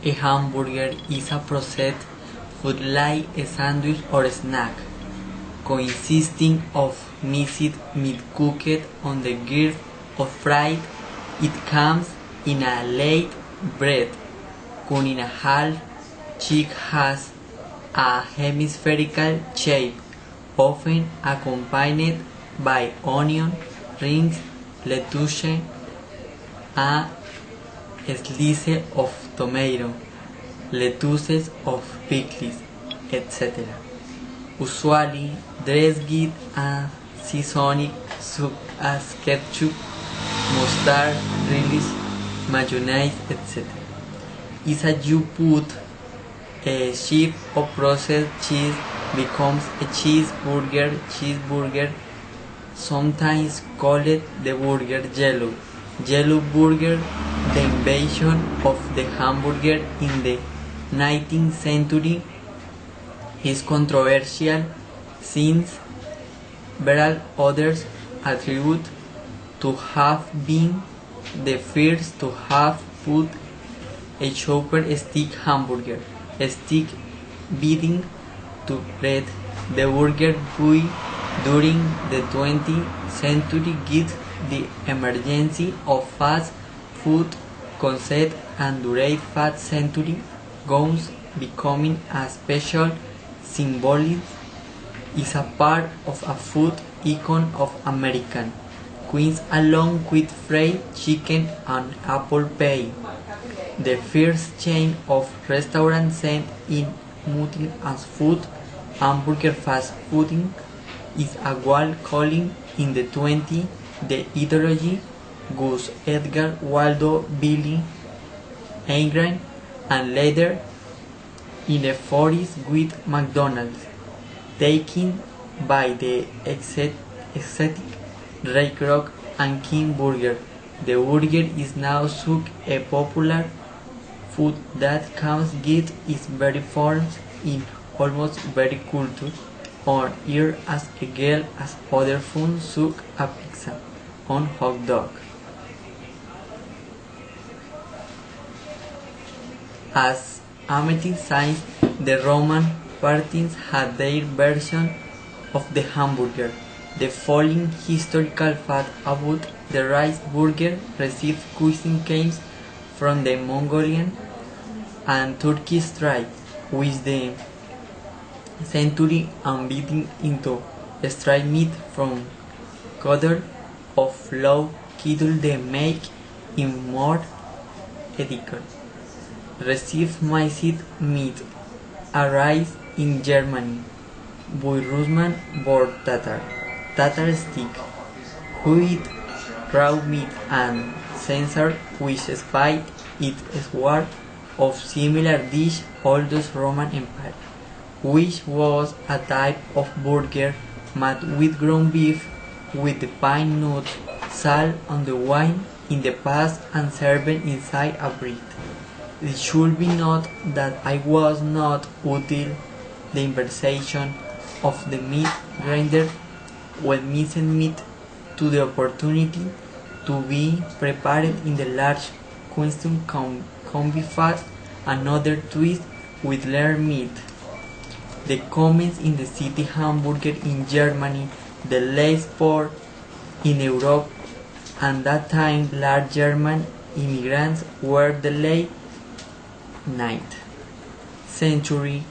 A hamburger is a processed food like a sandwich or a snack, consisting of mixed meat cooked on the grill or fried. It comes in a light bread, cut in half. Cheese has a hemispherical shape, often accompanied by onion rings, lettuce, a slice of tomato, lettuces of pickles, etc. Usually dressed with a seasoning such as ketchup, mustard, relish, mayonnaise, etc. Is as you put a sheet of processed cheese becomes a cheeseburger, sometimes called the burger yellow. Yellow burger, the invention of the hamburger in the 19th century, is controversial since several others attribute to have been the first to have put a chopper stick hamburger stick beating to bread. The burger boy during the 20th century gets the emergency of fast food concept, and during fast century goes becoming a special symbolism is a part of a food icon of American Queens along with fried chicken and apple pie. The first chain of restaurants sent in muting as food, hamburger fast fooding, is a wall calling in the 20s the ideology Gus Edgar Waldo Billy Ingram, and later in the 40s with McDonald's, taken by the exotic Ray Kroc and King Burger. The burger is now such a popular food that comes get its very forms in almost every culture on here as well as other food such as pizza and hot dog. As Amity says, the Roman Spartans had their version of the hamburger. The following historical fact about the rice burger received cuisine came from the Mongolian and Turkish tribes, which the century and beaten into striped meat from quarter of low cattle they make in more ethical. Received minced meat, a rice in Germany, Boerusman boar Tatar stick, who eat raw meat and censored which spied it sword of similar dish Oldest Roman Empire, which was a type of burger made with ground beef with the pine nuts, salt and the wine in the past and served inside a bread. It should be noted that I was not until the invention of the meat grinder when minced meat to the opportunity to be prepared in the large quantity can be fast another twist with layer meat. The comments in the city hamburger in Germany, the last port in Europe, and that time large German immigrants were the late 9th century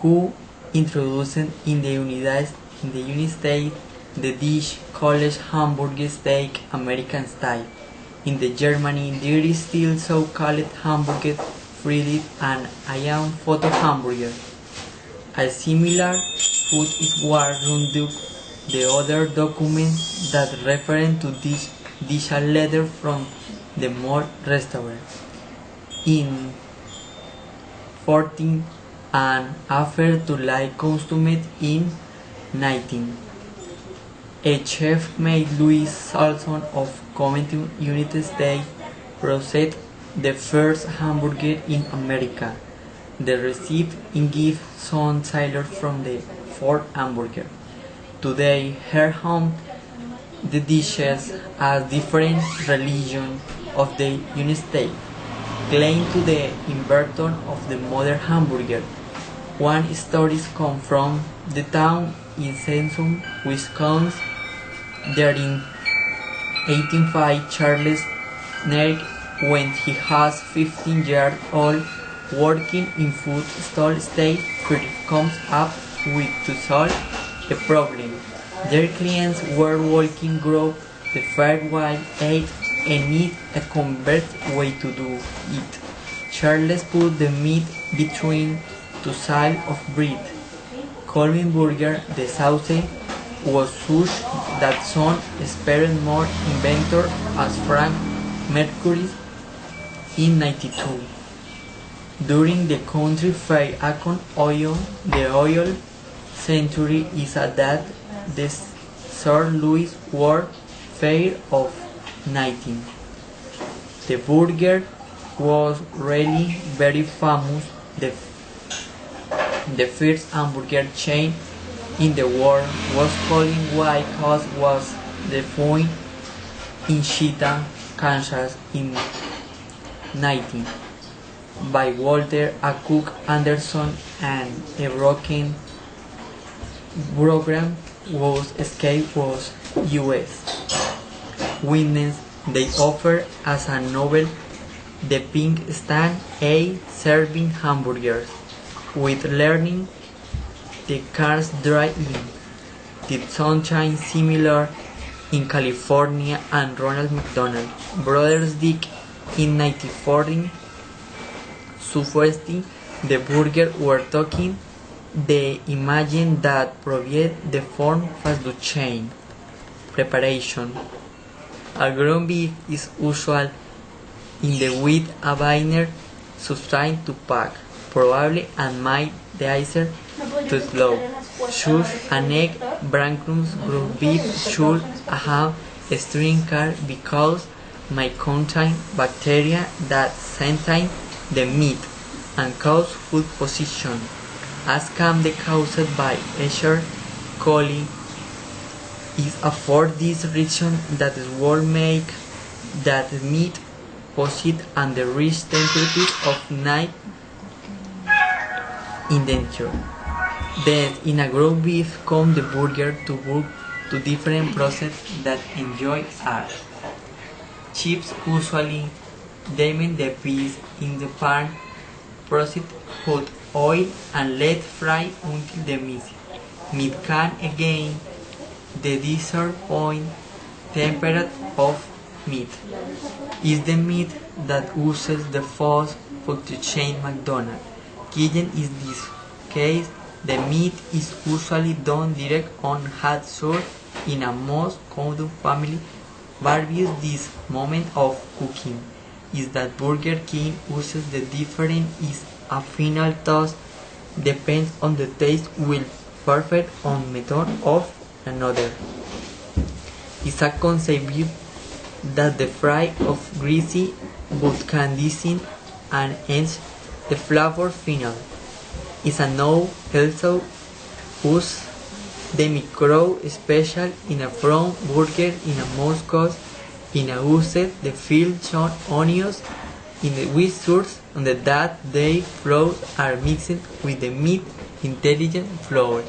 who introduced in the United States the dish called hamburger steak American style. In the Germany there is still so-called hamburger fried and iron photo hamburger. A similar food is what Runduk, the other document that refer to this dish a letter from the Mall restaurant. In 14 and after to like consumed in 19. A chef made Louis Salson of Covington, United States, processed the first hamburger in America. The recipe gives some sailors from the Ford hamburger. Today, her home the dishes as different religions of the United States. claim to the inventor of the modern hamburger. One story comes from the town in Sansum, Wisconsin. There in 1805, Charles Nerg, when he was 15 years old, working in food stall state, first comes up with to solve the problem. Their clients were walking group, the fair while ate and need a convert way to do it. Charles put the meat between two sides of bread. Colvin Burger, the sauce, was such that some spared more inventor as Frank Mercury in 92. During the country fair Akon Oil, the oil century is at that the Sir Louis World Fair of 19. The burger was really very famous. The first hamburger chain in the world was called White House was defined in Cheetah, Kansas in 19 by Walter A. Cook Anderson, and a broken program was escape was U.S. witness. They offer as a novel the Pink Stand A serving hamburgers with learning the cars drive-in. Did Sunshine similar in California and Ronald McDonald Brothers Dick in 1940 suggesting the burger were talking the imagine that provide the form fast the chain. Preparation. A ground beef is usual in the with a binder substrate to pack, probably and might the icer too slow. Choose an egg, breadcrumbs, ground beef should have a string card because may contain bacteria that contain the meat and cause food poison, as can be caused by Escherichia coli. Is a for this reason that will make that meat posit and the rich temperatures of night indenture. Then in a ground beef come the burger to work to different process that enjoy are chips usually diamond the piece in the pan, process hot oil and let fry until the meat can again the desired point temperature of meat. Is the meat that uses the force for the chain McDonald's kitchen is this case the meat is usually done direct on hot source in a most common family barbecues. This moment of cooking is that Burger King uses the different is a final toast depends on the taste will perfect on method of another. It's a concept that the fry of greasy but conditioned and ends the flavor final. Is a no also use the micro special in a from burger in a Moscow in a use the filled some onions in the with sauce on the that they flour are mixed with the meat intelligent flour.